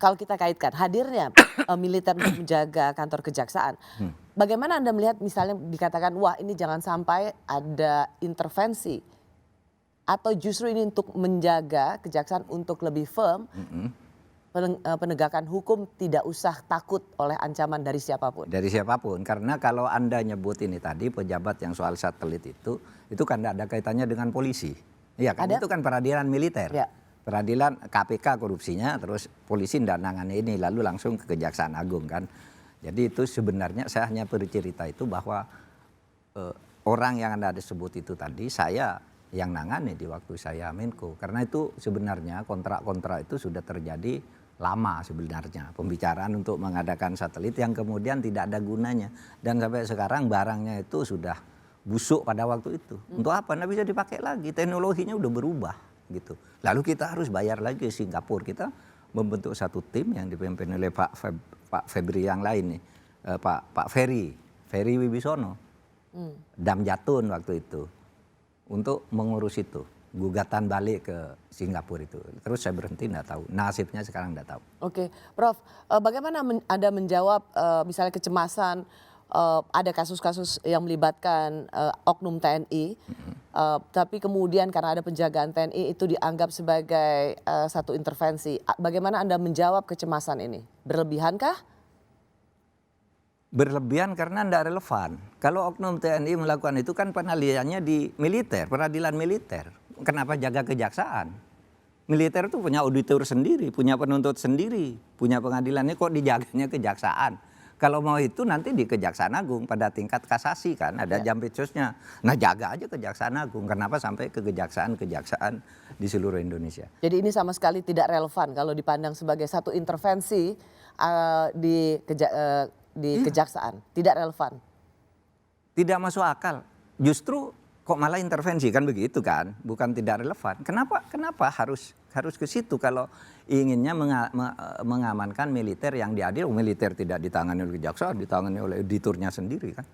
kalau kita kaitkan hadirnya militer untuk menjaga kantor kejaksaan, bagaimana Anda melihat misalnya dikatakan wah ini jangan sampai ada intervensi atau justru ini untuk menjaga kejaksaan untuk lebih firm, penegakan hukum tidak usah takut oleh ancaman dari siapapun. Dari siapapun, karena kalau Anda nyebut ini tadi pejabat yang soal satelit itu kan tidak ada kaitannya dengan polisi. Iya kan, itu kan peradilan militer. Ya. Peradilan KPK korupsinya, terus polisi tidak nangani ini, lalu langsung ke Kejaksaan Agung kan. Jadi itu sebenarnya saya hanya bercerita itu bahwa orang yang Anda sebut itu tadi, saya yang nangani di waktu saya Menko. Karena itu sebenarnya kontrak-kontrak itu sudah terjadi lama sebenarnya. Pembicaraan untuk mengadakan satelit yang kemudian tidak ada gunanya. Dan sampai sekarang barangnya itu sudah busuk pada waktu itu. Untuk apa? Nggak bisa dipakai lagi, teknologinya udah berubah gitu. Lalu kita harus bayar lagi ke Singapura. Kita membentuk satu tim yang dipimpin oleh Pak Febri yang lain nih, Pak Ferry Wibisono, Dam Jatun waktu itu, untuk mengurus itu, gugatan balik ke Singapura itu. Terus saya berhenti, nggak tahu nasibnya sekarang, nggak tahu. Oke, Prof, bagaimana Anda menjawab misalnya kecemasan ada kasus-kasus yang melibatkan oknum TNI, tapi kemudian karena ada penjagaan TNI itu dianggap sebagai satu intervensi. Bagaimana Anda menjawab kecemasan ini? Berlebihankah? Berlebihan karena tidak relevan. Kalau oknum TNI melakukan itu kan penaliannya di militer, peradilan militer. Kenapa jaga kejaksaan? Militer itu punya auditor sendiri, punya penuntut sendiri, punya pengadilannya, kok dijaganya kejaksaan? Kalau mau itu nanti di Kejaksaan Agung pada tingkat kasasi kan ada jampitsusnya. Nah jaga aja Kejaksaan Agung. Kenapa sampai ke kejaksaan di seluruh Indonesia? Jadi ini sama sekali tidak relevan kalau dipandang sebagai satu intervensi di kejaksaan. Tidak relevan. Tidak masuk akal. Justru kok malah intervensi kan begitu kan? Bukan tidak relevan. Kenapa harus ke situ kalau inginnya mengamankan militer yang diadil? Militer tidak ditangani oleh kejaksaan, ditangani oleh auditornya sendiri kan?